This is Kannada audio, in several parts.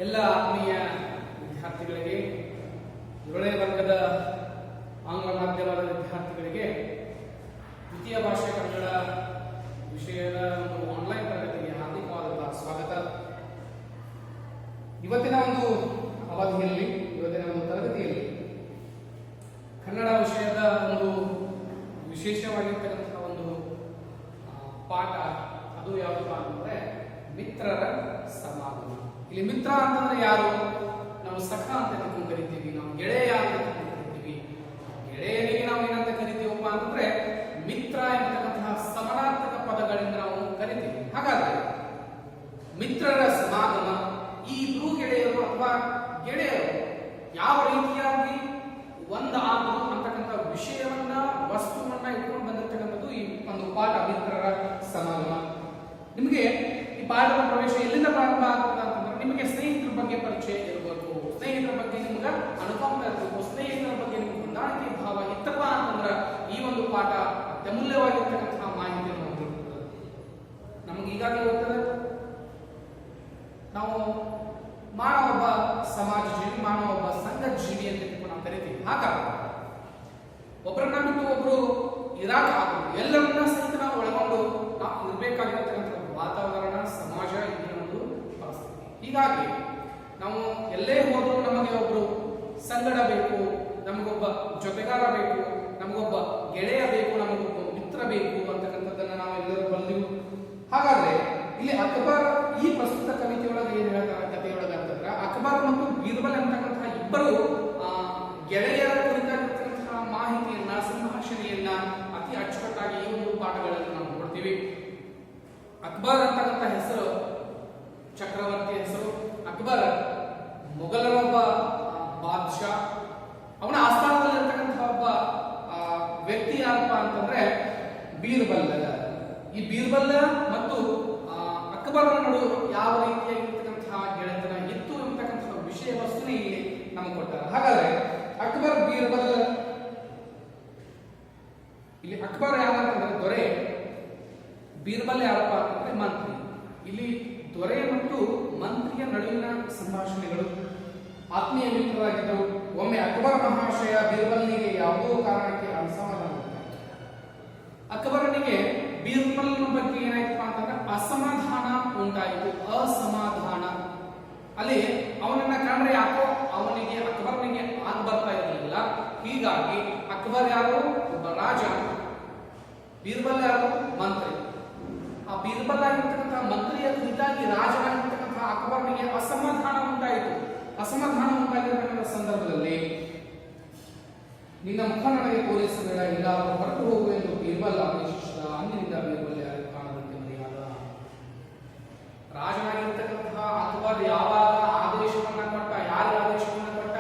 ಎಲ್ಲ ಆತ್ಮೀಯ ವಿದ್ಯಾರ್ಥಿಗಳಿಗೆ, 7ನೇ ವರ್ಗದ ಆಂಗ್ಲ ಮಾಧ್ಯಮದ ವಿದ್ಯಾರ್ಥಿಗಳಿಗೆ ದ್ವಿತೀಯ ಭಾಷೆ ಕನ್ನಡ ವಿಷಯದ ಒಂದು ಆನ್ಲೈನ್ ತರಗತಿಗೆ ಹಾರ್ದಿಕವಾದ ಸ್ವಾಗತ. ಇವತ್ತಿನ ಒಂದು ಅವಧಿಯಲ್ಲಿ, ಇವತ್ತಿನ ಒಂದು ತರಗತಿಯಲ್ಲಿ ಕನ್ನಡ ವಿಷಯದ ಒಂದು ವಿಶೇಷವಾಗಿರ್ತಕ್ಕಂತಹ ಒಂದು ಪಾಠ ಅದು ಯಾವುದಪ್ಪ ಅಂತಂದ್ರೆ ಮಿತ್ರರ ಸಮಾಗಮ. ಇಲ್ಲಿ ಮಿತ್ರ ಅಂತಂದ್ರೆ ಯಾರು? ನಾವು ಸಖ ಅಂತ ಕರಿತೀವಿ, ನಾವು ಗೆಳೆಯ ಅಂತ ಕರಿತೀವಿ. ಗೆಳೆಯನಿಗೆ ನಾವು ಏನಂತ ಕರಿತೀವಪ್ಪ ಅಂತಂದ್ರೆ ಮಿತ್ರ ಎಂಬತಕ್ಕಂತಹ ಸಮಾನಾರ್ಥಕ ಪದಗಳಿಂದ ನಾವು ಕರಿತೀವಿ. ಹಾಗಾದ್ರೆ ಮಿತ್ರರ ಸಮಾಗಮ, ಈ ಇಬ್ರು ಗೆಳೆಯರು ಅಥವಾ ಗೆಳೆಯರು ಯಾವ ರೀತಿಯಾಗಿ ಒಂದಾದ್ರು ಅಂತಕ್ಕಂಥ ವಿಷಯವನ್ನ, ವಸ್ತುವನ್ನ ಇಟ್ಕೊಂಡು ಬಂದಿರತಕ್ಕಂಥದ್ದು ಈ ಒಂದು ಪಾಠ ಮಿತ್ರರ ಸಮಾಗಮ. ನಿಮಗೆ ಈ ಪಾಠದ ಪ್ರವೇಶ ಎಲ್ಲಿಂದ ಪ್ರಾರಂಭ ಆಗ್ತದೆ ಅಂತಂದ್ರೆ ನಿಮಗೆ ಸ್ನೇಹಿತರ ಬಗ್ಗೆ ಪರಿಚಯ ಇರಬೇಕು, ಸ್ನೇಹಿತರ ಬಗ್ಗೆ ನಿಮ್ಗೆ ಅನುಕಂಪ ಇರಬೇಕು, ಸ್ನೇಹಿತರ ಬಗ್ಗೆ ನಿಮ್ಗೆ ಹೊಂದಾಣಿಕೆ ಭಾವ ಇತ್ತಪ್ಪ ಅಂತಂದ್ರೆ ಈ ಒಂದು ಪಾಠ ಅತ್ಯಮೂಲ್ಯವಾಗಿರ್ತಕ್ಕಂತಹ ಮಾಹಿತಿಯನ್ನು ಹೊಂದಿರ್ತದೆ. ನಮಗೆ ಈಗಾಗಲೇ ಗೊತ್ತದೆ, ನಾವು ಮಾನವ ಒಬ್ಬ ಸಮಾಜ ಜೀವಿ, ಮಾನವ ಒಬ್ಬ ಸಂಘ ಜೀವಿ ಅಂತ ನಾವು ಕರಿತೀವಿ. ಹಾಗಾಗಿ ಒಬ್ಬರನ್ನ ಬಿಟ್ಟು ಒಬ್ರು ಇರಾಕ್ ಆಗೋದು, ಎಲ್ಲರನ್ನ ಸಹಿತ ನಾವು ಒಳಗೊಂಡು ನಾವು ಇರಬೇಕಾಗಿರ್ತಕ್ಕಂಥ ವಾತಾವರಣ, ಸಮಾಜ, ಇಂದಿನ ಒಂದು ಪರಿಸ್ಥಿತಿ. ಹೀಗಾಗಿ ನಾವು ಎಲ್ಲೇ ಹೋದರೂ ನಮಗೆ ಒಬ್ರು ಸಂಗಡ ಬೇಕು, ನಮಗೊಬ್ಬ ಜೊತೆಗಾರ ಬೇಕು, ನಮಗೊಬ್ಬ ಗೆಳೆಯ ಬೇಕು, ನಮಗೊಬ್ಬ ಮಿತ್ರ ಬೇಕು ಅಂತಕ್ಕಂಥದ್ದನ್ನ ನಾವು ಎಲ್ಲರೂ ಬಲ್ಲಿವು. ಹಾಗಾದ್ರೆ ಇಲ್ಲಿ ಅಕ್ಬರ್ ಈ ಪ್ರಸ್ತುತ ಕವಿತೆಯೊಳಗೆ ಏನ್ ಹೇಳ್ತಾರೆ, ಕಥೆಯೊಳಗೆ ಅಂತಂದ್ರೆ ಅಕ್ಬರ್ ಮತ್ತು ಬೀರ್ಬಲ್ ಅಂತಕ್ಕಂತಹ ಇಬ್ಬರು ಗೆಳೆಯರ ಕುರಿತಾಗಿರ್ತಕ್ಕಂತಹ ಮಾಹಿತಿಯನ್ನ, ಸಂಭಾಷಣೆಯನ್ನ ಅತಿ ಅಚ್ಚುಕಟ್ಟಾಗಿ ಈ ಒಂದು ಪಾಠಗಳಲ್ಲಿ ನಾವು ನೋಡ್ತೀವಿ. ಅಕ್ಬರ್ ಅಂತಕ್ಕಂಥ ಹೆಸರು ಚಕ್ರವರ್ತಿ ಹೆಸರು. ಅಕ್ಬರ್ ಮೊಘಲರ ಒಬ್ಬ ಬಾದ್ಶಾ. ಅವನ ಆಸ್ಥಾನದಲ್ಲಿರ್ತಕ್ಕಂಥ ಒಬ್ಬ ವ್ಯಕ್ತಿ ಯಾರಪ್ಪ ಅಂತಂದ್ರೆ ಬೀರ್ಬಲ್. ಈ ಬೀರ್ಬಲ್ ಮತ್ತು ಅಕ್ಬರ್ ನಡುವೆ ಯಾವ ರೀತಿಯಾಗಿರ್ತಕ್ಕಂತಹ ಗೆಳೆತನ ಇತ್ತು ಎಂಬತಕ್ಕಂತಹ ವಿಷಯ ವಸ್ತುನ ಇಲ್ಲಿ ನಮಗೆ ಕೊಡ್ತಾರೆ. ಹಾಗಾದ್ರೆ ಅಕ್ಬರ್ ಬೀರ್ಬಲ್, ಇಲ್ಲಿ ಅಕ್ಬರ್ ಯಾರಂತಂದ್ರೆ ದೊರೆ, ಬೀರ್ಬಲ್ ಯಾರಪ್ಪ ಅಂತಂದ್ರೆ ಮಂತ್ರಿ. ಇಲ್ಲಿ ದೊರೆ ಮತ್ತು ಮಂತ್ರಿಯ ನಡುವಿನ ಸಂಭಾಷಣೆಗಳು. ಆತ್ಮೀಯ ಮಿತ್ರರಾಗಿದ್ದರು. ಒಮ್ಮೆ ಅಕ್ಬರ್ ಮಹಾಶಯ ಬೀರ್ಬಲ್ನಿಗೆ ಯಾವುದೋ ಕಾರಣಕ್ಕೆ ಅಸಮಾಧಾನ. ಅಕ್ಬರನಿಗೆ ಬೀರ್ಬಲ್ನ ಬಗ್ಗೆ ಏನಾಯ್ತಪ್ಪ ಅಂತಂದ್ರೆ ಅಸಮಾಧಾನ ಉಂಟಾಯಿತು. ಅಸಮಾಧಾನ ಅಲ್ಲಿ ಅವನನ್ನ ಕಂಡ್ರೆ ಯಾಕೋ ಅವನಿಗೆ ಅಕ್ಬರ್ನಿಗೆ ಆಗ ಬರ್ತಾ ಇರಲಿಲ್ಲ. ಹೀಗಾಗಿ ಅಕ್ಬರ್ ಯಾರು? ಒಬ್ಬ ರಾಜ, ಬೀರ್ಬಲ್ ಯಾರು? ಮಂತ್ರಿ. ಆ ಬೀರ್ಬಲ್ ಆಗಿರ್ತಕ್ಕಂತಹ ಮಂತ್ರಿಯ ಕುರಿತಾಗಿ ರಾಜನಾಗಿರ್ತಕ್ಕಂತಹ ಅಕ್ಬರ್ನಿಗೆ ಅಸಮಾಧಾನ ಉಂಟಾಯಿತು. ಅಸಮಾಧಾನ ಉಂಟಾಗಿರ್ತಕ್ಕಂಥ ಸಂದರ್ಭದಲ್ಲಿ ನಿನ್ನ ಮುಖ ನನಗೆ ತೋರಿಸಬೇಡ, ಇಲ್ಲ ಹೊರಟು ಹೋಗು ಎಂದು ಬೀರ್ಬಲ್ ಆದೇಶಿಸಿದ. ಅಂದಿನಿಂದ ಬೀರ್ಬಲ್ ಯಾರು ಕಾಣದಂತೆ ಮರೆಯಾದ. ರಾಜನಾಗಿರ್ತಕ್ಕಂತಹ ಅಕ್ಬರ್ ಯಾವಾಗ ಆದೇಶವನ್ನ ಕೊಟ್ಟ, ಯಾರ ಆದೇಶವನ್ನ ಕೊಟ್ಟ?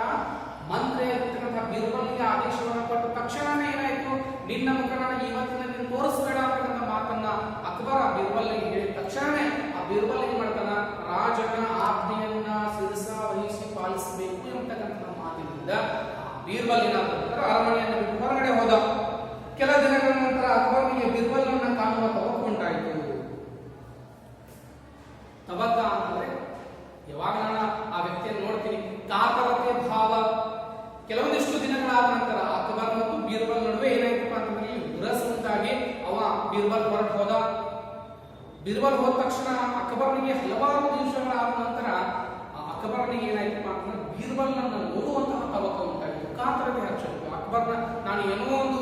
ಮಂತ್ರಿ ಆಗಿರ್ತಕ್ಕಂತಹ ಬೀರ್ಬಲ್ಗೆ ಆದೇಶವನ್ನ ಕೊಟ್ಟ ತಕ್ಷಣನೇ ಏನಾಯ್ತು? ನಿನ್ನ ಮುಖ ನನಗೆ ಇವತ್ತಿನ ತೋರಿಸಬೇಡ ಅಂತಕ್ಕಂಥ ಮಾತನ್ನ ಅಕ್ಬರ್ ಆ ಬೀರ್ಬಲ್ಗೆ ಹೇಳಿದ ತಕ್ಷಣನೇ ಆ ಬೀರ್ಬಲ್ ಏನ್ ಮಾಡ್ತಾನ? ರಾಜನ ಆಜ್ಞೆಯನ್ನ ಶಿರಸ ವಹಿಸಿ ಪಾಲಿಸಬೇಕು ಎಂಬತಕ್ಕಂತಹ ಮಾತಿನಿಂದ ಬೀರ್ಬಲ್ ಏನಾಗ್ತದೆ? ಅರಮನೆಯನ್ನು ಬಿಟ್ಟು ಹೊರಗಡೆ ಹೋದ. ಕೆಲ ದಿನಗಳ ನಂತರ ಅಕ್ಬರ್ನಿಗೆ ಬೀರ್ಬಲ್ನ ಕಾಣುವ ತವಕ ಉಂಟಾಯಿತು. ತವಕ ಅಂತಂದ್ರೆ ಯಾವಾಗ ನಾನು ಆ ವ್ಯಕ್ತಿಯನ್ನು ನೋಡ್ತೀನಿ, ಕಾತರತೆ ಭಾವ. ಕೆಲವೊಂದಿಷ್ಟು ದಿನಗಳಾದ ನಂತರ ಅಕ್ಬರ್ ಮತ್ತು ಬೀರ್ಬಲ್ ನಡುವೆ ಏನಾಯ್ತಪ್ಪ ಅಂತಂದ್ರೆ ಉರಸ್ ಉಂಟಾಗಿ ಅವ ಬೀರ್ಬಲ್ ಹೊರಟು ಹೋದ. ಬೀರ್ಬಲ್ ಹೋದ ತಕ್ಷಣ ಅಕ್ಬರ್ನಿಗೆ ಹಲವಾರು ದಿವಸಗಳಾದ ನಂತರ ಅಕ್ಬರ್ನಿಗೆ ಏನಾಯ್ತಪ್ಪ ಅಂತಂದ್ರೆ ಬೀರ್ಬಲ್ನ ನೋಡುವಂತಹ ತವಕ ಉಂಟಾಯಿತು, ಕಾತರತೆ ಹೆಚ್ಚಾಯಿತು. ಅಕ್ಬರ್ನ ನಾನು ಏನೋ ಒಂದು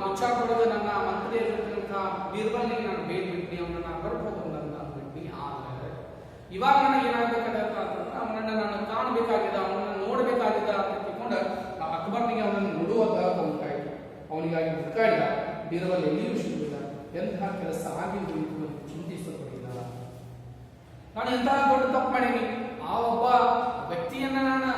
ವಿಚಾರದೊಳಗೆ ನನ್ನ ಮಂತ್ರಿಯಾಗಿರ್ತಕ್ಕಂತಹ ಬೀರ್ಬಲ್ನಿಗೆ ನಾನು ಭೇಟಿ ಬಿಟ್ಟಿ, ಅವನನ್ನ ಹೊರಟು ಹೋಗೋದನ್ನ ಬಿಟ್ಟಿ. ಆದ್ರೆ ಇವಾಗ ನನಗೆ ಏನಾಗಬೇಕಾದ ಅಂತಂದ್ರೆ ಅವನನ್ನ ನಾನು ಕಾಣಬೇಕಾಗಿದೆ, ಅವನನ್ನ ನೋಡಬೇಕಾಗಿದೆ ಅಂತ ತಿಳ್ಕೊಂಡು ಅಕ್ಬರ್ನಿಗೆ ಅವನನ್ನು ನೋಡುವ ತವಕ ಉಂಟಾಯಿತು. ಅವನಿಗಾಗಿ ಹುಡುಕಾಡಿದ. ಬೀರ್ಬಲ್ ಎಲ್ಲಿಯೂ ಸಿಗಲಿಲ್ಲ. ಎಂತಹ ಕೆಲಸ ಆಗಿ ಹೋಯಿತು ಚಿಂತಿಸತೊಡಗಿದ. ನಾನು ಎಂತಹ ದೊಡ್ಡ ತಪ್ಪು ಮಾಡೀನಿ, ಆ ಒಬ್ಬ ವ್ಯಕ್ತಿಯನ್ನ ನಾನು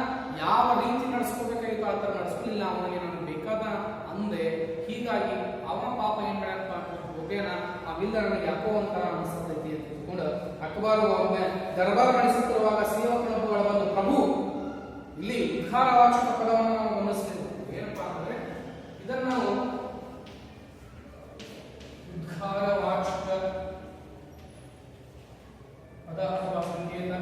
ಯಾವ ರೀತಿ ನಡೆಸ್ಕೋಬೇಕಾಗಿತ್ತು ಆ ಥರ ನಡೆಸಲಿಲ್ಲ, ಅವನಿಗೆ ನಾನು ಬೇಕಾದ ಅಂದೆ. ಹೀಗಾಗಿ ಅವನ ಪಾಪ ಏನ್ ಮಾಡ್ಯಪ್ಪ ಹೋಗೇನ ಅವಿಲ್ಲ, ನನಗೆ ಯಾಕೋ ಒಂಥರ ಅನಿಸ್ತೈತಿ ಅಂತ ತಿಳ್ಕೊಂಡು ಅಕ್ಬರ್ ಒಮ್ಮೆ ದರ್ಬಾರ್ ನಡೆಸುತ್ತಿರುವಾಗ ಸೇವಕನೊಬ್ಬ ಒಂದು ಪ್ರಭು, ಇಲ್ಲಿ ಉದ್ಧಾರವಾಚಕ ಪದವನ್ನು ನಾವು ಗಮನಿಸಬೇಕು. ಏನಪ್ಪಾ ಅಂದ್ರೆ ಇದನ್ನು ನಾವು ಉದ್ಧಾರವಾಚಕ ಪದ ಅಥವಾ ಸಂಕೇತ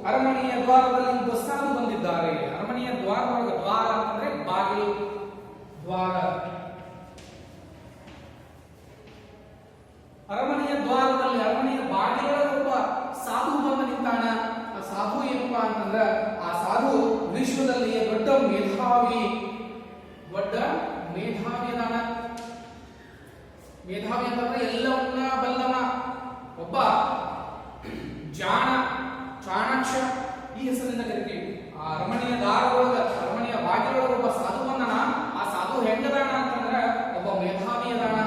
ಅರಮನೆಯ ದ್ವಾರದಲ್ಲಿ ಒಬ್ಬ ಸಾಧು ಬಂದಿದ್ದಾರೆ. ಅರಮನೆಯ ದ್ವಾರದೊಳಗೆ, ದ್ವಾರ ಅಂತಂದ್ರೆ ಬಾಗಿಲು, ದ್ವಾರ. ಅರಮನೆಯ ದ್ವಾರದಲ್ಲಿ, ಅರಮನೆಯ ಬಾಗಿಲೊಳಗೆ ಒಬ್ಬ ಸಾಧು ಬಂದು ನಿಂತಾನ. ಆ ಸಾಧು ಏನಪ್ಪಾ ಅಂತಂದ್ರ, ಆ ಸಾಧು ವಿಶ್ವದಲ್ಲಿಯೇ ದೊಡ್ಡ ಮೇಧಾವಿ, ದೊಡ್ಡ ಮೇಧಾವಿ ಅದಾನ. ಮೇಧಾವಿ ಅಂತಂದ್ರೆ ಎಲ್ಲವನ್ನ ಬಲ್ಲವ, ಒಬ್ಬ ಜಾಣ, ಚಾಣಾಕ್ಷ, ಈ ಹೆಸರಿನಿಂದ ಕರಿತೀವಿ. ಆ ಅರಮನೆಯ ದಾರದೊಳಗ, ಅರಮನೆಯ ಬಾಗಿಲೊಳಗ ಒಬ್ಬ ಸಾಧು ಬಂದನ. ಆ ಸಾಧು ಹೆಂಗದಾನ ಅಂತಂದ್ರ ಒಬ್ಬ ಮೇಧಾವಿ ಅದಾನ.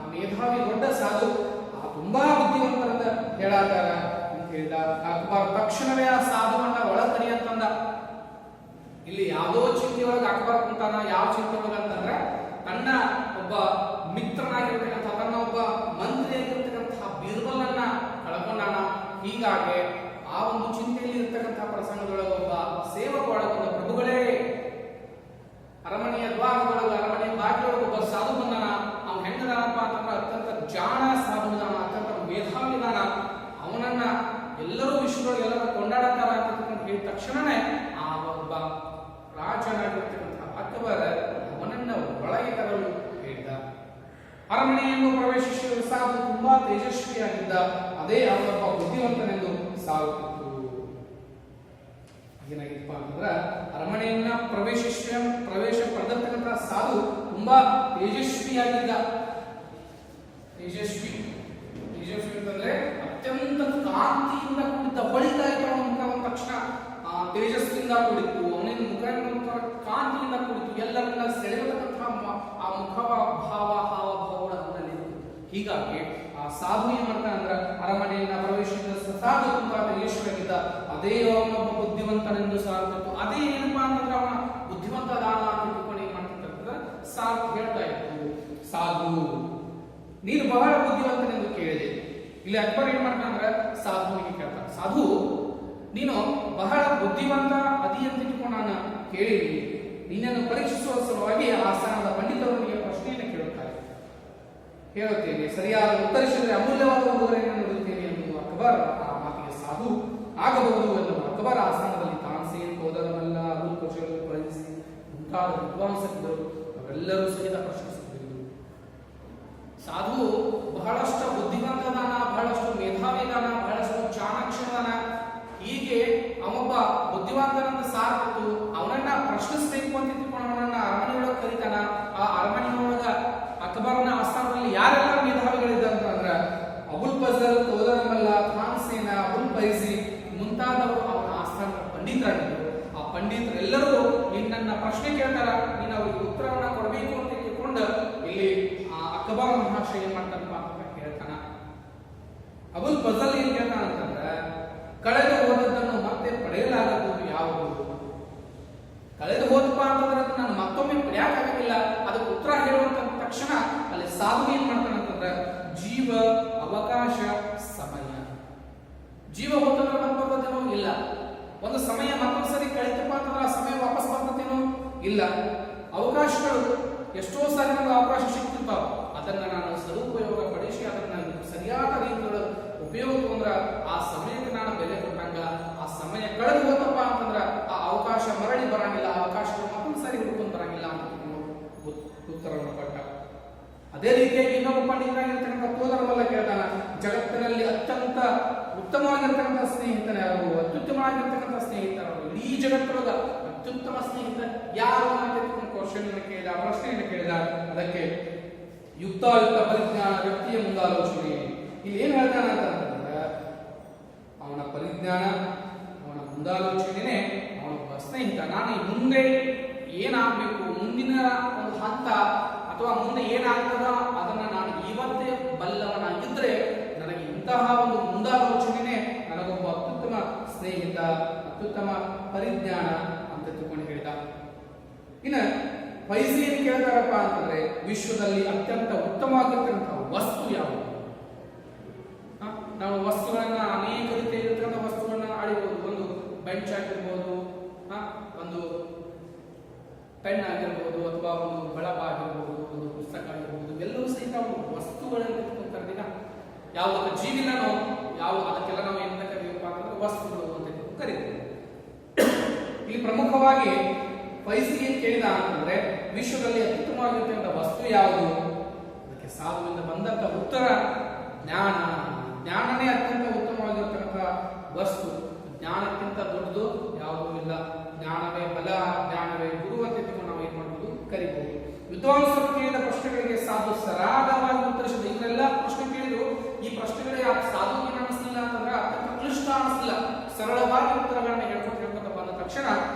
ಆ ಮೇಧಾವಿ ದೊಡ್ಡ ಸಾಧು, ತುಂಬಾ ಬುದ್ಧಿವಂತರಂತ ಹೇಳಾತಾರ ಅಂತ ಹೇಳಿದ. ಅಕ್ಬರ್ ತಕ್ಷಣವೇ ಆ ಸಾಧುವನ್ನ ಒಳಗ್ ಕರಿ ಅಂತಂದ. ಇಲ್ಲಿ ಯಾವುದೋ ಚಿಂತೆಯೊಳಗೆ ಅಕ್ಬರ್ ಕುಂತಾನ. ಯಾವ ಚಿಂತೆ ಒಳಗ ಅಂತಂದ್ರ, ತನ್ನ ಒಬ್ಬ ಮಿತ್ರನಾಗಿರ್ತಕ್ಕಂಥ, ತನ್ನ ಒಬ್ಬ ಮಂತ್ರಿಯಾಗಿರ್ತಕ್ಕಂತಹ ಬೀರ್ಬಲನ್ನ ಕಳ್ಕೊಂಡಾನ. ಹೀಗಾಗಿ ಆ ಒಂದು ಚಿಂತೆಯಲ್ಲಿ ಇರ್ತಕ್ಕಂತಹ ಪ್ರಸಂಗದೊಳಗೆ ಒಬ್ಬ ಸೇವಕ ಒಳಗೊಂಡ, ಪ್ರಭುಗಳೇ, ಅರಮನೆಯ ದ್ವಾರದೊಳಗ, ಅರಮನೆಯ ಬಾಗಿಲೊಳಗೆ ಒಬ್ಬ ಸಾಧು ಬಂದನ. ಅವ್ನು ಹೆಂಗದಾನಪ್ಪ ಅಂತಂದ್ರೆ ಅತ್ಯಂತ ಜಾಣ ಸಾಧುದಾನ, ಅತ್ಯಂತ ಮೇಧಾವಿದಾನ. ಅವನನ್ನ ಎಲ್ಲರೂ ವಿಶ್ವದೊಳಗೆ ಎಲ್ಲರೂ ಕೊಂಡಾಡತಾರ ಅಂತ ಹೇಳಿದ ತಕ್ಷಣನೇ ಆ ಒಬ್ಬ ರಾಜನಾಗಿರ್ತಕ್ಕಂಥ ಅಕ್ಬರ್ ಅವನನ್ನ ಒಳಗೆ ತರಲು ಹೇಳಿದ. ಅರಮನೆಯನ್ನು ಪ್ರವೇಶಿಸುವ ಸಾಧು ತುಂಬಾ ತೇಜಸ್ವಿಯಾಗಿದ್ದ. ಅದೇ ಅವನೊಬ್ಬ ಬುದ್ಧಿವಂತನೆಂದು ಸಾಗುತ್ತಿತ್ತು. ಏನಾಗಿತ್ತಪ್ಪ ಅಂತಂದ್ರ, ಅರಮನೆಯನ್ನ ಪ್ರವೇಶ ಪಡೆದಿರ್ತಕ್ಕಂಥ ಸಾಧು ತುಂಬಾ ತೇಜಸ್ವಿಯಾಗಿದ್ದ. ತೇಜಸ್ವಿ ಅಂತಂದ್ರೆ ಅತ್ಯಂತ ಕಾಂತಿಯಿಂದ ಕೂಡಿದ್ದ. ಹೊಳಿತಾ ಇದ್ದ ಅವನ ಮುಖ ಒಂದ ತಕ್ಷಣ ತೇಜಸ್ಸಿಂದ ಕೂಡಿತ್ತು. ಅವನಿನ ಮುಖ ಕಾಂತಿಯಿಂದ ಕೂಡಿತ್ತು. ಎಲ್ಲರನ್ನ ಸೆಳೆಯತಕ್ಕಂತಹ ಆ ಮುಖವ ಭಾವ, ಹಾವಭಾವಗಳ ಅವನಲ್ಲಿ. ಹೀಗಾಗಿ ಆ ಸಾಧು ಏನ್ ಮಾಡ್ತಾನೆ ಅಂದ್ರ, ಅರಮನೆಯನ್ನ ಪ್ರವೇಶಿಸಿದ ಸಾಧು ತುಂಬಾ ತೇಜಸ್ವಿಯಾಗಿದ್ದ. ಅದೇ ಅವನೊಬ್ಬ ಬುದ್ಧಿವಂತನೆಂದು ಸಾಗುತ್ತಿತ್ತು. ಅದೇ ಏನಪ್ಪಾ ಅಂತಂದ್ರೆ ಅವನ ಬುದ್ಧಿವಂತ ದಾನ ಅಂತ ತಿಳ್ಕೊಂಡು ಏನ್ ಮಾಡ್ತಿರ್ತಾರ, ಸಾಧು ಹೇಳ್ತಾ ಇತ್ತು, ಸಾಧು ನೀನು ಬಹಳ ಬುದ್ಧಿವಂತನೆಂದು ಕೇಳಿದೆ. ಇಲ್ಲಿ ಅಕ್ಬರ್ ಏನ್ ಮಾಡ್ತಾನ ಅಂದ್ರೆ ಸಾಧುವಿಗೆ ಕೇಳ್ತಾನೆ, ಸಾಧು ನೀನು ಬಹಳ ಬುದ್ಧಿವಂತ ಅದಿ ಅಂತ ತಿಳ್ಕೊಂಡು ನಾನು ಕೇಳಿದ್ದೀನಿ. ನಿನ್ನನ್ನು ಪರೀಕ್ಷಿಸುವ ಸಲುವಾಗಿ ಆಸ್ಥಾನದ ಪಂಡಿತರು ನಿಮಗೆ ಪ್ರಶ್ನೆಯನ್ನು ಹೇಳುತ್ತೇನೆ. ಸರಿಯಾದ ಉತ್ತರಿಸಿದರೆ ಅಮೂಲ್ಯವಾದ ಉಡುಗೊರೆಯನ್ನು ನೀಡುತ್ತೇನೆ ಎಂದು ಅಕ್ಬರ್ ಆ ಮಾತಿಗೆ ಸಾಧು ಆಗಬಹುದು ಎಂದು ಅಕ್ಬರ್ ಆಸ್ಥಾನದಲ್ಲಿ ತಾನ್ಸೇನ್, ಕೋದರಮಲ್ಲ, ಅಬುಲ್ ಕುಶಲ್, ಪ್ರೈಸಿ ಮುಂತಾದ ವಿದ್ವಾಂಸರು ಅವರೆಲ್ಲರೂ ಸಹಿತ ಪ್ರಶ್ನಿಸುತ್ತಿದ್ದರು. ಸಾಧು ಬಹಳಷ್ಟು ಬುದ್ಧಿವಂತದಾನ, ಬಹಳಷ್ಟು ಮೇಧಾವಿದಾನ, ಬಹಳಷ್ಟು ಚಾಣಾಕ್ಷದಾನ. ಹೀಗೆ ಅವೊಬ್ಬ ಬುದ್ಧಿವಂತನಂತ ಸಾರ್ತಿತ್ತು. ಅವನನ್ನ ಪ್ರಶ್ನಿಸಬೇಕು ಅಂತ ತಿಳ್ಕೊಂಡು ಅವನನ್ನ ಅರಮನೆಯೊಳಗೆ ಕರೀತಾನ. ಆ ಅರಮನೆಯೊಳಗ ಅಕ್ಬರನ ಆಸ್ಥಾನದಲ್ಲಿ ಯಾರೆಲ್ಲ ಮೇಧಾವಿಗಳಿದ್ದಂತಂದ್ರ ಅಬುಲ್ ಫಜಲ್, ಕೋದರಮಲ್ಲ, ತಾನ್ಸೇನ, ಅಬುಲ್ ಫೈಜಿ ಮುಂತಾದವರು ಅವನ ಆಸ್ಥಾನದ ಪಂಡಿತರಾಗಿದ್ದರು. ಆ ಪಂಡಿತರೆಲ್ಲರೂ ನಿನ್ನ ಪ್ರಶ್ನೆ ಕೇಳ್ತಾರ, ನೀನು ಅವ್ರಿಗೆ ಉತ್ತರವನ್ನ ಕೊಡಬೇಕು ಅಂತ ತಿಳ್ಕೊಂಡು ಇಲ್ಲಿ ಅಕ್ಬರ್ ಮಹಾಶಯ ಏನ್ ಮಾಡ್ತಾನಪ್ಪ ಅಂತ ಹೇಳ್ತಾನ. ಅಬುಲ್ ಫಜಲ್ ಏನ್ ಹೇಳ್ತಾನ ಅಂತಂದ್ರ, ಕಳೆದು ಹೋದದ್ದನ್ನು ಮತ್ತೆ ಪಡೆಯಲಾಗದು ಯಾವುದು? ಕಳೆದು ಹೋದಪ್ಪ ಅಂತಂದ್ರೆ ಅದು ನಾನು ಮತ್ತೊಮ್ಮೆ ಪಡೆಯಕ್ಕಾಗಲಿಲ್ಲ. ಅದಕ್ಕೆ ಉತ್ತರ ಹೇಳುವಂತ ತಕ್ಷಣ ಅಲ್ಲಿ ಸಾಧು ಏನ್ ಮಾಡ್ತಾನೆ ಅಂತಂದ್ರೆ, ಜೀವ, ಅವಕಾಶ, ಸಮಯ. ಜೀವ ಹೋತಂದ್ರೆ ಮತ್ತೆ ಬರ್ತದೇನೋ ಇಲ್ಲ. ಒಂದು ಸಮಯ ಮತ್ತೊಂದು ಸರಿ ಕಳಿತಪ್ಪ ಅಂತಂದ್ರೆ ಆ ಸಮಯ ವಾಪಸ್ ಬರ್ತದೇನೋ ಇಲ್ಲ. ಅವಕಾಶಗಳು ಎಷ್ಟೋ ಸಾರಿ ನನಗೆ ಅವಕಾಶ ಸಿಗ್ತಿರ್ತಾವ, ಅದನ್ನ ನಾನು ಸದುಪಯೋಗ ಪಡಿಸಿ ಅದನ್ನ ಸರಿಯಾದ ರೀತಿಯೊಳಗೆ ಉಪಯೋಗ ತಗೊಂಡ್ರ ಆ ಸಮಯಕ್ಕೆ ನಾನು ಬೆಲೆ ಕೊಟ್ಟಂಗ. ಆ ಸಮಯ ಕಳೆದು ಹೋದಪ್ಪ ಅಂತಂದ್ರ ಆ ಅವಕಾಶ ಮರಳಿ ಬರಂಗಿಲ್ಲ, ಆ ಅವಕಾಶಗಳು ಮತ್ತೊಂದು ಸರಿ ಹುಡ್ಕೊಂಡು ಬರಂಗಿಲ್ಲ ಅಂತ ಉತ್ತರವನ್ನು ಕೊಟ್ಟ. ಅದೇ ರೀತಿಯಾಗಿ ಇನ್ನೊಬ್ಬ ಪಂಡಿತರಾಗಿರ್ತಕ್ಕಂಥ ಕೋದರಮಲ್ಲ ಕೇಳ್ತಾನ, ಜಗತ್ತಿನಲ್ಲಿ ಅತ್ಯಂತ ಉತ್ತಮವಾಗಿರ್ತಕ್ಕಂಥ ಸ್ನೇಹಿತನ ಯಾರು? ಅತ್ಯುತ್ತಮವಾಗಿರ್ತಕ್ಕಂಥ ಸ್ನೇಹಿತರು ಇಡೀ ಜಗತ್ತೊಳಗ ಅತ್ಯುತ್ತಮ ಸ್ನೇಹಿತ ಯಾರು ಅಂತ ಕ್ವಶನ್ ಕೇಳಿದ, ಪ್ರಶ್ನೆಯನ್ನು ಕೇಳಿದ. ಅದಕ್ಕೆ ಯುಕ್ತಾಯುಕ್ತ ಪರಿಜ್ಞಾನ, ವ್ಯಕ್ತಿಯ ಮುಂದಾಲೋಚನೆ. ಇಲ್ಲಿ ಏನ್ ಹೇಳ್ತಾನ ಅಂತಂದ್ರೆ, ಅವನ ಪರಿಜ್ಞಾನ, ಅವನ ಮುಂದಾಲೋಚನೆ, ಅವನೊಬ್ಬ ಸ್ನೇಹಿತ. ನಾನು ಮುಂದೆ ಏನಾಗಬೇಕು, ಮುಂದಿನ ಒಂದು ಹಂತ ಅಥವಾ ಮುಂದೆ ಏನಾಗ್ತದ ಅದನ್ನ ನಾನು ಇವತ್ತೇ ಬಲ್ಲವನಾಗಿದ್ರೆ ನನಗೆ ಇಂತಹ ಒಂದು ಮುಂದಾಲೋಚನೆ ನನಗೊಬ್ಬ ಅತ್ಯುತ್ತಮ ಸ್ನೇಹಿತ, ಅತ್ಯುತ್ತಮ ಪರಿಜ್ಞಾನ ಅಂತ ತಿಳ್ಕೊಂಡು ಹೇಳಿದ. ಇನ್ನು ಫೈಜಿ ಏನ್ ಕೇಳ್ತಾರಪ್ಪ ಅಂತಂದ್ರೆ, ವಿಶ್ವದಲ್ಲಿ ಅತ್ಯಂತ ಉತ್ತಮವಾಗಿರ್ತಕ್ಕಂಥ ವಸ್ತು ಯಾವುದು? ನಾವು ವಸ್ತುಗಳನ್ನ ಅನೇಕ ರೀತಿಯಾಗಿರ್ತಕ್ಕಂಥ ವಸ್ತುಗಳನ್ನ ಆಡಿಬಹುದು. ಒಂದು ಬೆಂಚ್ ಆಗಿರ್ಬೋದು, ಒಂದು ಪೆನ್ ಆಗಿರ್ಬೋದು, ಅಥವಾ ಒಂದು ಬಳಪ ಆಗಿರ್ಬೋದು, ಒಂದು ಪುಸ್ತಕ ಆಗಿರ್ಬೋದು, ಎಲ್ಲವೂ ಸಹಿತ ಒಂದು ವಸ್ತುಗಳಲ್ಲಿ ಯಾವುದಕ್ಕೆ ಜೀವಿನೋ ಯಾವ ಅದಕ್ಕೆಲ್ಲ ನಾವು ಏನ್ ಕರೀತೀವಪ್ಪ ಅಂತಂದ್ರೆ ವಸ್ತುಗಳು ಅಂತ ಕರೀತಾರೆ. ಇಲ್ಲಿ ಪ್ರಮುಖವಾಗಿ ಫೈಸಿ ಏನ್ ಕೇಳಿದ ಅಂತಂದ್ರೆ ವಿಶ್ವದಲ್ಲಿ ಅತ್ಯುತ್ತಮವಾಗಿರ್ತಕ್ಕಂಥ ವಸ್ತು ಯಾವುದು? ಅದಕ್ಕೆ ಸಾಧುವಿಂದ ಬಂದಂತ ಉತ್ತರ ಜ್ಞಾನ. ಜ್ಞಾನನೇ ಅತ್ಯಂತ ಉತ್ತಮವಾಗಿರ್ತಕ್ಕಂಥ ವಸ್ತು. ಜ್ಞಾನಕ್ಕಿಂತ ದೊಡ್ಡದು ಯಾವುದೂ ಇಲ್ಲ. ಜ್ಞಾನವೇ ಬಲ, ಜ್ಞಾನವೇ ಗುರು ಅಂತ ನಾವು ಏನ್ ಮಾಡಬಹುದು, ಕರಿಬಹುದು. ವಿದ್ವಾಂಸರು ಕೇಳಿದ ಪ್ರಶ್ನೆಗಳಿಗೆ ಸಾಧು ಸರಾಗವಾಗಿ ಉತ್ತರಿಸಿದ. ಇವರೆಲ್ಲ ಪ್ರಶ್ನೆ ಕೇಳಿದ್ರು. ಈ ಪ್ರಶ್ನೆಗಳೇ ಸಾಧು ಏನು ಅನಿಸ್ಲಿಲ್ಲ ಅಂತಂದ್ರೆ ಅತ್ಯಂತ ಕ್ಲಿಷ್ಟ ಅನಿಸ್ಲಿಲ್ಲ. ಸರಳವಾಗಿ ಉತ್ತರಗಳನ್ನ ಹೇಳ್ಕೊತ ಬಂದ ತಕ್ಷಣ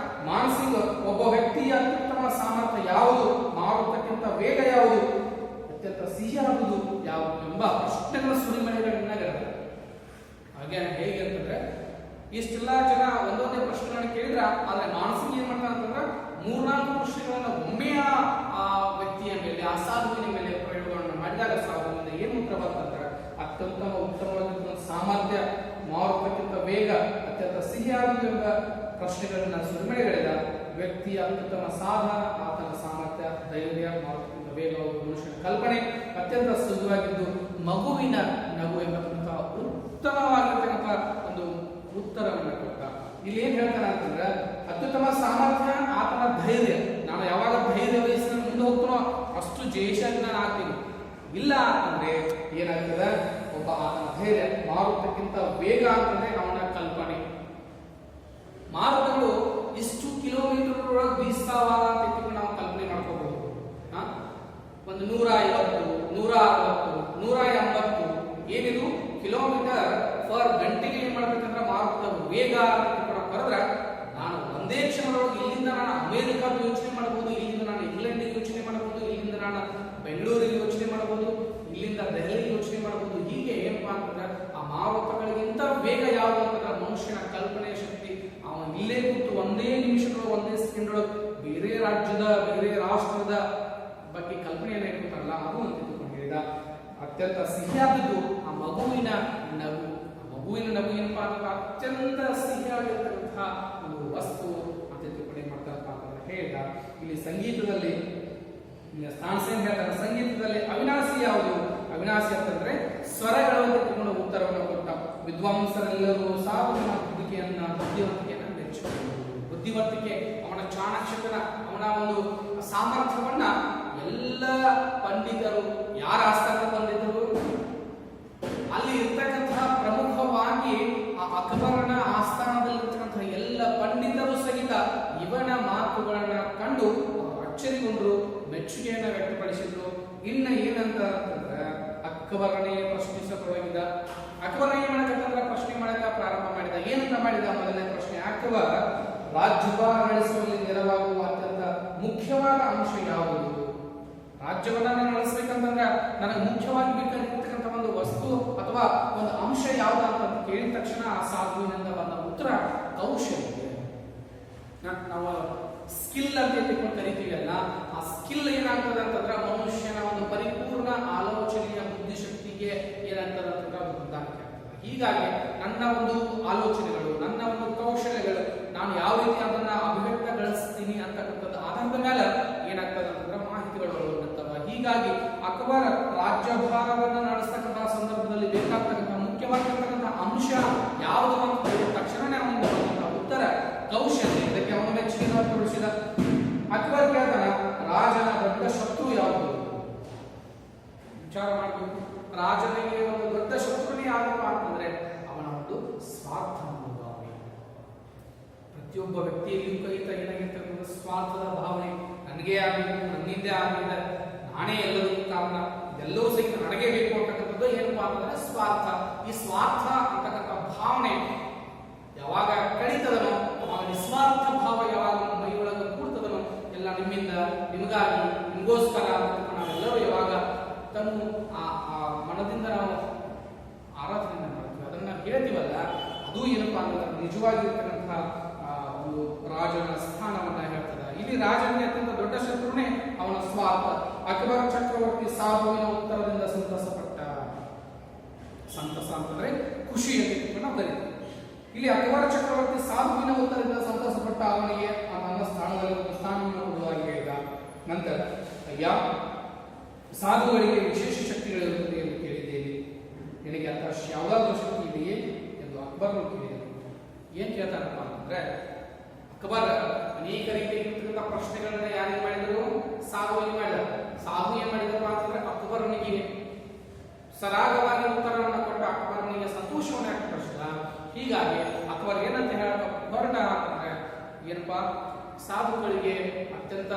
ಮಾನಸಿಕ ಒಬ್ಬ ವ್ಯಕ್ತಿಯ ಅತ್ಯುತ್ತಮ ಸಾಮರ್ಥ್ಯ ಯಾವುದು, ಮಾರುತಕ್ಕಿಂತ ವೇಗ ಯಾವುದು, ಅತ್ಯಂತ ಸಿಹಿಯಾಗುವುದು ಯಾವುದು ಎಂಬ ಪ್ರಶ್ನೆಗಳ ಸುರಿಮಳೆಗಳನ್ನ ಹಾಗೆ ಹೇಗೆ ಅಂತಂದ್ರೆ ಇಷ್ಟೆಲ್ಲ ಜನ ಒಂದೊಂದೇ ಪ್ರಶ್ನೆಗಳನ್ನ ಕೇಳಿದ್ರ, ಆದ್ರೆ ಮಾನಸಿಕ ಏನ್ ಮಾಡ್ತಾರೆ ಅಂತಂದ್ರೆ 3-4 ಪ್ರಶ್ನೆಗಳನ್ನ ಒಮ್ಮೆಯ ಆ ವ್ಯಕ್ತಿಯ ಮೇಲೆ, ಆ ಸಾಧುವಿನ ಮೇಲೆ ಪ್ರಯೋಗಗಳನ್ನು ಮಾಡಿದಾಗ ಸಾಧುವಿನಿಂದ ಏನು ಉತ್ತರ ಬರ್ತಂದ್ರೆ ಅತ್ಯಂತ ಉತ್ತಮವಾಗಿರುವ ಸಾಮರ್ಥ್ಯ, ಮಾರುತಕ್ಕಿಂತ ವೇಗ, ಅತ್ಯಂತ ಸಿಹಿಯಾಗುವುದು ಎಂಬ ಪ್ರಶ್ನೆಗಳನ್ನ ಸುರಿಮಳೆಗಳಿದ ವ್ಯಕ್ತಿಯ ಅತ್ಯುತ್ತಮ ಸಾಧನ, ಆತನ ಸಾಮರ್ಥ್ಯ, ಧೈರ್ಯ, ಮಾರುತಕ್ಕಿಂತ ವೇಗ, ಮನುಷ್ಯನ ಕಲ್ಪನೆ ಅತ್ಯಂತ ಸುಲಭವಾಗಿದ್ದು ಮಗುವಿನ ನಗು ಎಂಬಂತಹ ಉತ್ತಮವಾಗಿರ್ತಕ್ಕಂಥ ಒಂದು ಉತ್ತರವನ್ನು ಕೊಟ್ಟ. ಇಲ್ಲಿ ಏನ್ ಹೇಳ್ತಾನೆ ಅಂತಂದ್ರೆ ಅತ್ಯುತ್ತಮ ಸಾಮರ್ಥ್ಯ, ಆತನ ಧೈರ್ಯ. ನಾನು ಯಾವಾಗ ಧೈರ್ಯ ವಹಿಸಿ ಮುಂದೆ ಹೋಗ್ತಾನೋ ಅಷ್ಟು ಜಯಶಾಲಿ ನಾನು ಆಗ್ತೀನಿ. ಇಲ್ಲ ಅಂತಂದ್ರೆ ಏನಾಗ್ತದೆ, ಒಬ್ಬ ಆತನ ಧೈರ್ಯ. ಮಾರುತಕ್ಕಿಂತ ವೇಗ ಅಂತಂದ್ರೆ ಅವನ ಕಲ್ಪನೆ. ಮಾರುತಗಳು ಇಷ್ಟು ಕಿಲೋಮೀಟರ್ ಒಳಗೆ ಬೀಸ್ತಾವ ಅಂತ ನಾವು ಕಲ್ಪನೆ ಮಾಡ್ಕೋಬಹುದು. ಒಂದು 150, 160, 180 ಏನಿದು ಕಿಲೋಮೀಟರ್ ಪರ್ ಗಂಟೆಗೆ ಏನ್ ಮಾಡ್ಬೇಕಂದ್ರೆ ಮಾರುತ ವೇಗ ಕರೆದ್ರೆ ನಾನು ಒಂದೇ ಕ್ಷಣದೊಳಗೆ ಇಲ್ಲಿಂದ ನಾನು ಅಮೆರಿಕಾದ ಯೋಚನೆ ಮಾಡಬಹುದು, ಇಲ್ಲಿಂದ ನಾನು ಇಂಗ್ಲೆಂಡಿಗೆ ಯೋಚನೆ ಮಾಡಬಹುದು, ಇಲ್ಲಿಂದ ನಾನು ಬೆಂಗಳೂರಿಗೆ ಯೋಚನೆ ಮಾಡಬಹುದು, ಇಲ್ಲಿಂದ ದೆಹಲಿಗೆ ಯೋಚನೆ ಮಾಡಬಹುದು. ಹೀಗೆ ಏನಪ್ಪಾ ಅಂತಂದ್ರೆ ಆ ಮಾರುತಗಳಿಗಿಂತ ವೇಗ ಯಾವುದು ಅಂತಂದ್ರೆ ಮನುಷ್ಯನ ಕಲ್ಪನೆಯ ಶಕ್ತಿ. ಅವನು ಇಲ್ಲೇ ಕೂತು ಒಂದೇ ನಿಮಿಷದೊಳಗೆ, ಒಂದೇ ಸೆಕೆಂಡ್ ಒಳಗೆ ಬೇರೆ ರಾಜ್ಯದ, ಬೇರೆ ರಾಷ್ಟ್ರದ ಬಗ್ಗೆ ಕಲ್ಪನೆಯನ್ನು ಇಟ್ಕೊತಾರಲ್ಲ, ಅದು ಅಂತ ಹೇಳಿದ. ಅತ್ಯಂತ ಸಿಹಿಯಾದದ್ದು ಆ ಮಗುವಿನ ನಗು. ಮಗುವಿನ ನಗು ಏನಪ್ಪಾ ಅಂದ್ರೆ ಅತ್ಯಂತ ಸಿಹಿಯಾಗಿರ್ತಕ್ಕಂತಹ ಒಂದು ವಸ್ತು ಅಂತ ತಿಳ್ಕೊಂಡು ಏನ್ ಮಾಡ್ತಾರಪ್ಪ ಅಂತ ಹೇಳಿದ. ಇಲ್ಲಿ ಸಂಗೀತದಲ್ಲಿ ತಾನ್ಸೇನ್ ಹೇಳ್ತಾರೆ, ಸಂಗೀತದಲ್ಲಿ ಅವಿನಾಶಿ ಯಾವುದು? ಅವಿನಾಶಿ ಅಂತಂದ್ರೆ ಸ್ವರಗಳನ್ನು ತಿಳ್ಕೊಂಡು ಉತ್ತರವನ್ನು ಕೊಟ್ಟ. ವಿದ್ವಾಂಸರೆಲ್ಲರೂ ಸಾಧುವಿನ ಬುದ್ಧಿವಂತಿಕೆಯನ್ನ ಮೆಚ್ಚಿಕೊಂಡರು. ಬುದ್ಧಿವಂತಿಕೆ, ಅವನ ಚಾಣಾಕ್ಷತನ, ಅವನ ಒಂದು ಸಾಮರ್ಥ್ಯವನ್ನ ಎಲ್ಲ ಪಂಡಿತರು, ಯಾರ ಆಸ್ಥಾನ ಪಂಡಿತರು ಅಲ್ಲಿ ಇರ್ತಕ್ಕಂತಹ ಪ್ರಮುಖವಾಗಿ ಆ ಅಕ್ಬರನ ಆಸ್ಥಾನದಲ್ಲಿರ್ತಕ್ಕಂತಹ ಎಲ್ಲ ಪಂಡಿತರು ಸಹಿತ ಇವನ ಮಾತುಗಳನ್ನ ಕಂಡು ಅಚ್ಚರಿಗೊಂಡ್ರು, ಮೆಚ್ಚುಗೆಯನ್ನ ವ್ಯಕ್ತಪಡಿಸಿದ್ರು. ಇನ್ನ ಏನಂತ ಅಂತಂದ್ರೆ ಅಕ್ಬರನೇ ಪ್ರಶ್ನಿಸತೊಡಗಿದ. ಅಕ್ಬರ ಏನ್ ಮಾಡಕಂತಂದ್ರೆ ಪ್ರಶ್ನೆ ಮಾಡಕ ಪ್ರಾರಂಭ ಮಾಡಿದ. ಏನಂತ ಮಾಡಿದ? ಮೊದಲನೇ ಪ್ರಶ್ನೆ, ಅಕ್ಬರ್ ರಾಜ್ಯಭಾರ ನಡೆಸುವಲ್ಲಿ ನೆರವಾಗುವ ಅತ್ಯಂತ ಮುಖ್ಯವಾದ ಅಂಶ ಯಾವುದು? ರಾಜ್ಯವನ್ನ ನಾನು ನಡೆಸಬೇಕಂತಂದ್ರೆ ನನಗೆ ಮುಖ್ಯವಾಗಿ ಬೇಕಾಗಿರ್ತಕ್ಕಂಥ ಒಂದು ವಸ್ತು ಅಥವಾ ಒಂದು ಅಂಶ ಯಾವ್ದು ಅಂತ ಕೇಳಿದ ತಕ್ಷಣ ಆ ಸಾಧುವಿನಿಂದ ಬಂದ ಉತ್ತರ ಕೌಶಲ್ಯ. ನಾವು ಸ್ಕಿಲ್ ಅಂತ ತಿಳ್ಕೊಂಡು ಕರಿತೀವಲ್ಲ, ಆ ಸ್ಕಿಲ್ ಏನಾಗ್ತದೆ ಅಂತಂದ್ರೆ ಮನುಷ್ಯನ ಒಂದು ಪರಿಪೂರ್ಣ ಆಲೋಚನೆಯ ಬುದ್ಧಿಶಕ್ತಿಗೆ ಏನಾಗ್ತದೆ ಅಂತಂದ್ರೆ ಅದು ಹೊಂದಾಣಿಕೆ ಆಗ್ತದೆ. ಹೀಗಾಗಿ ನನ್ನ ಒಂದು ಆಲೋಚನೆಗಳು, ನನ್ನ ಒಂದು ಕೌಶಲ್ಯಗಳು, ನಾನು ಯಾವ ರೀತಿ ಅದನ್ನ ಅಭಿವ್ಯಕ್ತಗೊಳಿಸ್ತೀನಿ ಅಂತಕ್ಕಂಥದ್ದು ಆಧಾರದ ಮೇಲೆ ಏನಾಗ್ತದೆ ಅಂತಂದ್ರೆ ಮಾಹಿತಿಗಳು ಒಳಗೊಂಡಿರ್ತವೆ. ಹೀಗಾಗಿ ಅಕ್ಬರ್ ರಾಜ್ಯಭಾರವನ್ನು ನಡೆಸ್ತಕ್ಕಂತಹ ಸಂದರ್ಭದಲ್ಲಿ ಬೇಕಾಗ್ತಕ್ಕಂಥ ಮುಖ್ಯವಾಗಿರ್ತಕ್ಕಂಥ ಅಂಶ ಯಾವುದು ಅಂತ ಹೇಳಿದ ತಕ್ಷಣ ಅವನಿಗೆ ಉತ್ತರ ಕೌಶಲ್ಯ. ಇದಕ್ಕೆ ಅವನ ಮೆಚ್ಚುಗೆಯನ್ನು ತೋರಿಸಿದ. ಅಕ್ಬರ್ ಕೇಳ್ತಾನ, ರಾಜನ ದೊಡ್ಡ ಶತ್ರು ಯಾವುದು? ವಿಚಾರ ಮಾಡಬೇಕು. ರಾಜನಿಗೆ ಒಂದು ದೊಡ್ಡ ಶತ್ರುನೇ ಯಾವಪ್ಪ ಅಂತಂದ್ರೆ ಅವನ ಒಂದು ಸ್ವಾರ್ಥ ಮನೋಭಾವನೆ. ಪ್ರತಿಯೊಬ್ಬ ವ್ಯಕ್ತಿಯಲ್ಲಿಯೂ ಕೈತ ಏನಾಗಿರ್ತಕ್ಕಂಥ ಸ್ವಾರ್ಥದ ಭಾವನೆ. ನನಗೇ ಆಗಬೇಕು, ನನ್ನಿಂದೇ ಆಗಲಿಲ್ಲ, ನಾನೇ ಎಲ್ಲದಕ್ಕೂ ಕಾರಣ, ಇದೆಲ್ಲವೂ ಸಹಿತ ನನಗೆ ಬೇಕು ಅಂತಕ್ಕಂಥದ್ದು ಏನಪ್ಪಾ ಅಂತಂದ್ರೆ ಸ್ವಾರ್ಥ. ಈ ಸ್ವಾರ್ಥ ಅಂತಕ್ಕಂಥ ಭಾವನೆ ಯಾವಾಗ ಕಳೀತದನೋ, ಅವಾಗ ನಿಸ್ವಾರ್ಥ ಭಾವ ಯಾವಾಗ ಮೈಯೊಳಗೆ ಕೂಡ್ತದನೋ, ಎಲ್ಲ ನಿಮ್ಮಿಂದ, ನಿಮಗಾಗಿ, ನಿಮಗೋಸ್ಕರ ಅಂತ ನಾವೆಲ್ಲರೂ ಯಾವಾಗ ತನ್ನ ಆ ಮನದಿಂದ ನಾವು ಆರಾಧನೆ ಮಾಡ್ತೀವಿ, ಅದನ್ನ ಹೇಳ್ತೀವಲ್ಲ, ಅದು ಏನಪ್ಪಾ ಅಂತಂದ್ರೆ ನಿಜವಾಗಿರ್ತಕ್ಕಂಥ ಒಂದು ರಾಜನ ಸ್ಥಾನವನ್ನ ಹೇಳ್ತದೆ. ಇಲ್ಲಿ ರಾಜನಿಗೆ ಅತ್ಯಂತ ದೊಡ್ಡ ಶತ್ರುನೇ ಅವನ ಸ್ವಾರ್ಥ. ಅಕ್ಬರ್ ಚಕ್ರವರ್ತಿ ಸಾಧುವಿನ ಉತ್ತರದಿಂದ ಸಂತಸಪಟ್ಟ. ಸಂತಸ ಅಂತಂದ್ರೆ ಖುಷಿ ಅಂತ ನಾವು ಕರೀತೀವಿ. ಇಲ್ಲಿ ಅಕ್ಬರ ಚಕ್ರವರ್ತಿ ಸಾಧುವಿನ ಉತ್ತರದಿಂದ ಸಂತಸಪಟ್ಟ. ಅವನಿಗೆ ನನ್ನ ಸ್ಥಾನದಲ್ಲಿ ಒಂದು ಸ್ಥಾನವನ್ನು ಕೊಡುವಾಗಿ ಹೇಳಿದ. ನಂತರ, ಅಯ್ಯ, ಸಾಧುಗಳಿಗೆ ವಿಶೇಷ ಶಕ್ತಿಗಳಿರುತ್ತದೆ ಎಂದು ಕೇಳಿದ್ದೇನೆ, ನಿನಗೆ ಅಂತ ಯಾವುದಾದ್ರೂ ಶಕ್ತಿ ಇದೆಯೇ ಎಂದು ಅಕ್ಬರ್ನು ಕೇಳಿದನು. ಏನ್ ಕೇಳ್ತಾನಪ್ಪ ಅಂತಂದ್ರೆ ಅಕ್ಬರ್ ಅನೇಕ ರೀತಿಯಾಗಿರ್ತಕ್ಕಂಥ ಪ್ರಶ್ನೆಗಳನ್ನ ಯಾರಿಗೆ ಮಾಡಿದ್ರು? ಸಾಧುವಿಗೆ ಮಾಡಿದ. ಸಾಧು ಏನ್ ಮಾಡಿದಪ್ಪ ಅಂತಂದ್ರೆ ಅಕ್ಬರನಿಗೆ ಸರಾಗವಾಗಿ ಉತ್ತರವನ್ನು ಕೊಟ್ಟ ಅಕ್ಬರನಿಗೆ ಸಂತೋಷವನ್ನು ವ್ಯಕ್ತಪಡಿಸಿದ. ಹೀಗಾಗಿ ಅಕ್ಬರ್ ಏನಂತ ಹೇಳಕ ಹೊರಟ ಅಂತಂದ್ರೆ ಏನಪ್ಪಾ, ಸಾಧುಗಳಿಗೆ ಅತ್ಯಂತ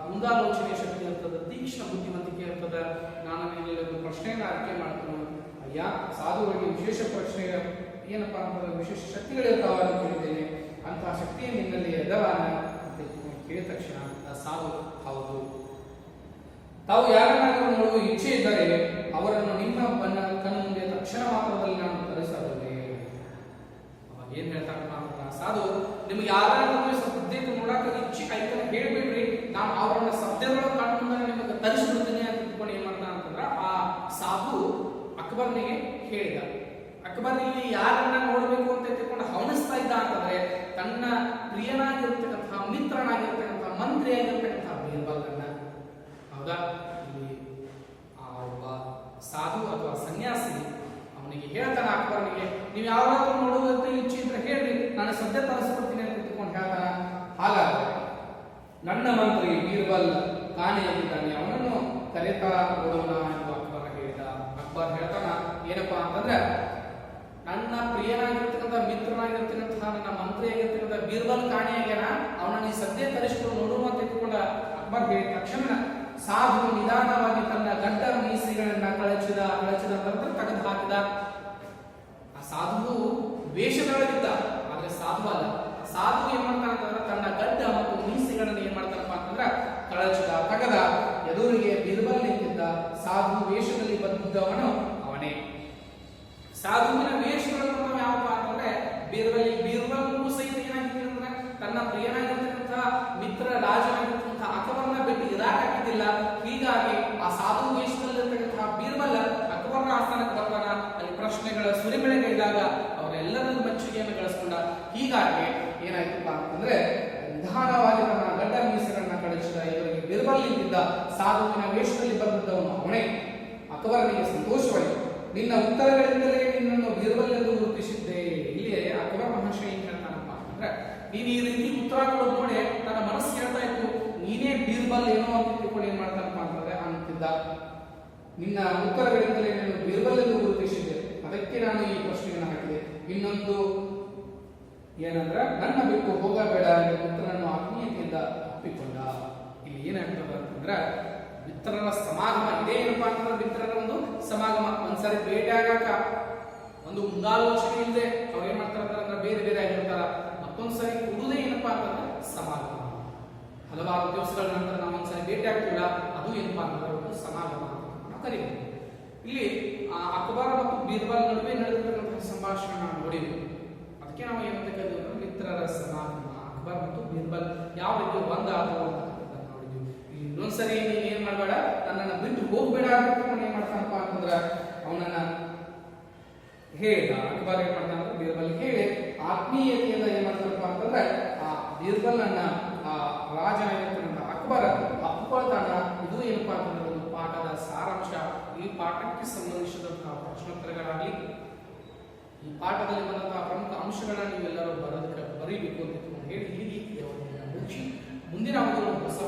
ಮುಂದಾಲೋಚನೆ ಶಕ್ತಿ ಇರ್ತದೆ, ತೀಕ್ಷ್ಣ ಬುದ್ಧಿವಂತಿಕೆ ಇರ್ತದೆ. ನಾನು ನಿನ್ನಲ್ಲಿ ಒಂದು ಪ್ರಶ್ನೆಯನ್ನು ಆಯ್ಕೆ ಮಾಡ್ತೀನಿ. ಅಯ್ಯ, ಸಾಧುಗಳಿಗೆ ವಿಶೇಷ ಪ್ರಶ್ನೆ ಏನಪ್ಪಾ ಅಂತಂದ್ರೆ ವಿಶೇಷ ಶಕ್ತಿಗಳಿರ್ತಾವ ಅಂತ ಕೇಳಿದ್ದೇನೆ. ಅಂತಹ ಶಕ್ತಿ ನಿನ್ನಲ್ಲಿ ಎದವಾನ ಅಂತ ಕೇಳಿದ ತಕ್ಷಣ ಸಾಧು ಹೌದು, ತಾವು ಯಾರನ್ನಾದರೂ ನೋಡುವ ಇಚ್ಛೆ ಇದ್ದರೆ ಅವರನ್ನು ನಿಮ್ಮ ಕಣ್ಣು ಮುಂದೆ ತಕ್ಷಣ ಮಾತ್ರದಲ್ಲಿ ನಾನು ತರಿಸಬಲ್ಲೆ. ಅವಾಗ ಏನ್ ಹೇಳ್ತಾರಪ್ಪ ಅಂತ ಸಾಧು, ನಿಮ್ಗೆ ಯಾರಾದ್ರೂ ಸದ್ಯಕ್ಕೆ ನೋಡಾಕ ಇಚ್ಛೆ ಆಯ್ತಾನೆ ಹೇಳ್ಬಿಡ್ರಿ, ನಾನು ಅವರನ್ನ ಸದ್ಯದೊಳಗೆ ಕಣ್ಣು ಮುಂದೆ ನಿಮಗೆ ತರಿಸ್ಬಿಡ್ತೀನಿ ಅಂತ ತಿಳ್ಕೊಂಡು ಏನ್ ಮಾಡ್ತಾನ ಅಂತಂದ್ರ ಆ ಸಾಧು ಅಕ್ಬರ್ನಿಗೆ ಹೇಳಿದ. ಅಕ್ಬರ್ ಇಲ್ಲಿ ಯಾರನ್ನ ನೋಡಬೇಕು ಅಂತ ತಿಳ್ಕೊಂಡು ಹವಣಿಸ್ತಾ ಇದ್ದ ಅಂತಂದ್ರೆ ತನ್ನ ಪ್ರಿಯನಾಗಿರ್ತಕ್ಕಂಥ ಮಿತ್ರನಾಗಿರ್ತಕ್ಕಂಥ ಮಂತ್ರಿಯಾಗಿರ್ತಕ್ಕಂಥ ಬೀರ್ಬಲ್ನ. ಹೌದಾ? ಇಲ್ಲಿ ಆ ಒಬ್ಬ ಸಾಧು ಅಥವಾ ಸನ್ಯಾಸಿ ಅವನಿಗೆ ಹೇಳ್ತಾನ ಅಕ್ಬರ್ನಿಗೆ, ನೀವು ಯಾವಾಗಾದ್ರೂ ನೋಡುವಂತ ಇಚ್ಛೆ ಇದ್ರೆ ಹೇಳ್ರಿ, ನಾನು ಸದ್ಯ ತರಿಸ್ಕೊಡ್ತೀನಿ ಅಂತ ತಿಳ್ಕೊಂಡು ಹೇಳ್ತಾನ. ಹಾಗಾದ್ರೆ ನನ್ನ ಮಂತ್ರಿ ಬೀರ್ಬಲ್ ಕಾಣೆಯಾಗಿದ್ದಾನೆ, ಅವನನ್ನು ಕರೆತಾ ಕೊಡೋಣ ಎಂದು ಅಕ್ಬರ್ ಹೇಳಿದ. ಅಕ್ಬರ್ ಹೇಳ್ತಾನ ಏನಪ್ಪಾ ಅಂತಂದ್ರೆ ನನ್ನ ಪ್ರಿಯನಾಗಿರ್ತಕ್ಕಂಥ ಮಿತ್ರನಾಗಿರ್ತಕ್ಕಂಥ ನನ್ನ ಮಂತ್ರಿಯಾಗಿರ್ತಕ್ಕಂಥ ಬೀರ್ಬಲ್ ಕಾಣೆಯಾಗ್ಯಾನ, ಅವನನ್ನು ಸದ್ಯ ತರಿಸ್ಕೊಂಡು ನೋಡುವ ಅಂತ ತಿಳ್ಕೊಂಡ ಅಕ್ಬರ್ ಹೇಳಿದ ತಕ್ಷಣ ಸಾಧು ನಿಧಾನವಾಗಿ ತನ್ನ ಗಡ್ಡ ಮೀಸೆಗಳನ್ನ ಕಳಚಿದ ನಂತರ ತೆಗೆದು ಹಾಕಿದ. ಆ ಸಾಧು ವೇಷದೊಳಗಿದ್ದ, ಆದ್ರೆ ಸಾಧು ಅಲ್ಲ. ಸಾಧು ಏನ್ ಮಾಡ್ತಾನ ಅಂತಂದ್ರೆ ತನ್ನ ಗಡ್ಡ ಮತ್ತು ಮೀಸೆಗಳನ್ನ ಏನ್ ಮಾಡ್ತಾನಪ್ಪ ಅಂತಂದ್ರ ಕಳಚಿದ, ತೆಗೆದ. ಎದುರಿಗೆ ಬೀರ್ಬಲ್ ನಿಂತಿದ್ದ. ಸಾಧು ವೇಷದಲ್ಲಿ ಬಂದಿದ್ದವನು ಅವನೇ. ಸಾಧುವಿನ ವೇಷಗಳನ್ನು ನಾವು ಯಾವಪ್ಪ ಅಂತಂದ್ರೆ ಬೀರ್ಬಲ್ ಸಹಿತ ಏನಾಗಿದೆ ಅಂದ್ರೆ ತನ್ನ ಪ್ರಿಯನಾಗಿರ್ತಕ್ಕಂಥ ಮಿತ್ರ ರಾಜನಾಗಿರ್ತಕ್ಕಂಥ ಅಕ್ಬರ್ನ ಬಿಟ್ಟು ಇರಾಕಿದ್ದಿಲ್ಲ. ಹೀಗಾಗಿ ಆ ಸಾಧು ವೇಷದಲ್ಲಿರ್ತಕ್ಕಂಥ ಬೀರ್ಬಲ್ ಅಕ್ಬರ್ನ ಆಸ್ಥಾನಕ್ಕೆ ಬರ್ತಾನ. ಅಲ್ಲಿ ಪ್ರಶ್ನೆಗಳ ಸುರಿಮಳೆಗೈದಾಗ ಅವರೆಲ್ಲರನ್ನು ಮೆಚ್ಚುಗೆಯನ್ನು ಗಳಿಸ್ಕೊಂಡ. ಹೀಗಾಗಿ ಏನಾಯ್ತಪ್ಪ ಅಂತಂದ್ರೆ ನಿಧಾನವಾಗಿ ತನ್ನ ಗಡ್ಡ ಮೀಸೆಗಳನ್ನ ಕಳಿಸಿದ. ಇವರಿಗೆ ಬೀರ್ಬಲ್ ನಿಂತಿದ್ದ. ಸಾಧುವಿನ ವೇಷದಲ್ಲಿ ಬಂದಿದ್ದವನು ಅವನೇ. ಅಕ್ಬರನಿಗೆ ಸಂತೋಷವಾಯಿತು. ನಿನ್ನ ಉತ್ತರಗಳಿಂದಲೇ ನಿನ್ನನ್ನು ಬೀರ್ಬಲ್ ಎಂದು ಗುರುತಿಸಿದ್ದೆ. ಇಲ್ಲಿ ಅಕ್ಬರ್ ಮಹಾಶಯ ಏನ್ ಹೇಳ್ತಾನಪ್ಪ ಅಂತಂದ್ರೆ, ನೀನು ಈ ರೀತಿ ಉತ್ತರ ಕೊಡೋದು ನೋಡಿ ನನ್ನ ಮನಸ್ಸು ಹೇಳ್ತಾ ಇತ್ತು, ನೀನೇ ಬೀರ್ಬಲ್ ಏನೋ ಅಂತ ತಿಳ್ಕೊಂಡು ಏನ್ ಮಾಡ್ತಾನಪ್ಪ ಅಂತಂದ್ರೆ ಅಂತಿದ್ದ. ನಿನ್ನ ಉತ್ತರಗಳಿಂದಲೇ ನೀನು ಬೀರ್ಬಲ್ ಎಂದು ಗುರುತಿಸಿದ್ದೆ, ಅದಕ್ಕೆ ನಾನು ಈ ಪ್ರಶ್ನೆಯನ್ನು ಹಾಕಿದೆ. ಇನ್ನೊಂದು ಏನಂದ್ರೆ ನನ್ನ ಬಿಟ್ಟು ಹೋಗಬೇಡ ಎಂಬ ಉತ್ತರವನ್ನು ಆತ್ಮೀಯತೆಯಿಂದ ಒಪ್ಪಿಕೊಂಡ. ಇಲ್ಲಿ ಏನಾಗ್ತದ ಅಂತಂದ್ರ ಮಿತ್ರರ ಸಮಾಗಮ ಇದೇ ಏನಪ್ಪಾ ಅಂತಂದ್ರೆ ಮಿತ್ರರ ಒಂದು ಸಮಾಗಮ. ಒಂದ್ಸರಿ ಭೇಟಿ ಆಗಾಕ ಒಂದು ಮುಂದಾಲೋಚನೆ ಇಲ್ಲದೆ ಅವ್ರು ಏನ್ ಮಾಡ್ತಾರ ಅಂದ್ರೆ ಬೇರೆ ಬೇರೆ ಆಗಿರ್ತಾರ. ಮತ್ತೊಂದ್ಸರಿ ಕೂಡುದೇ ಏನಪ್ಪಾ ಅಂತಂದ್ರೆ ಸಮಾಗಮ. ಹಲವಾರು ದಿವಸಗಳ ನಂತರ ನಾವು ಒಂದ್ಸರಿ ಭೇಟಿ ಆಗ್ತೀವಲ್ಲ, ಅದು ಏನಪ್ಪಾ ಅಂತಂದ್ರೆ ಒಂದು ಸಮಾಗಮ ಅಂತ ಕರೀತೀವಿ. ಇಲ್ಲಿ ಅಕ್ಬರ್ ಮತ್ತು ಬೀರ್ಬಲ್ ನಡುವೆ ನಡೆದಿರ್ತಕ್ಕಂತಹ ಸಂಭಾಷಣೆ ನಾವು ನೋಡಿದ್ವಿ. ಅದಕ್ಕೆ ನಾವು ಏನಂತ ಕರೀತೀವಿ ಅಂದ್ರೆ ಮಿತ್ರರ ಸಮಾಗಮ. ಅಕ್ಬರ್ ಮತ್ತು ಬೀರ್ಬಲ್ ಯಾವ ರೀತಿ ಒಂದಾದ್ರು ಅಂತ ನೋಡಿದ್ವಿ. ಇನ್ನೊಂದ್ಸರಿ ನೀನ್ ಏನ್ ಮಾಡ್ಬೇಡ, ನನ್ನನ್ನು ಬಿಟ್ಟು ಹೋಗ್ಬೇಡ ಅಂತ ಏನ್ ಮಾಡ್ತಾನಪ್ಪ ಅಂತಂದ್ರ ಅವನನ್ನ ಹೇಳ್ದ. ಅಕ್ಬರ್ ಏನ್ ಮಾಡ್ತಾನ ಅಂದ್ರೆ ಬೀರ್ಬಲ್ ಹೇಳಿ ಆತ್ಮೀಯತೆಯಿಂದ ಏನ್ ಮಾಡ್ತಾನಪ್ಪ ಅಂತಂದ್ರೆ ಆ ಬೀರ್ಬಲ್ ಅನ್ನ ಆ ರಾಜ ಅಕ್ಬರ್ ಅಪ್ಕೊಳ್ತಾನ. ಇದು ಏನಪ್ಪಾ ಅಂತಂದ್ರೆ ಒಂದು ಪಾಠದ ಸಾರಾಂಶ. ಈ ಪಾಠಕ್ಕೆ ಸಂಬಂಧಿಸಿದಂತಹ ಪ್ರಶ್ನೋತ್ತರಗಳಾಗಲಿ ಈ ಪಾಠದಲ್ಲಿ ಬಂದಂತಹ ಪ್ರಮುಖ ಅಂಶಗಳನ್ನ ನೀವೆಲ್ಲರೂ ಬರೀಬೇಕು ಅಂತ ಹೇಳಿ ಹೀಗೆ ಮುಗಿಸಿ ಮುಂದಿನ ಒಂದು ಹೊಸ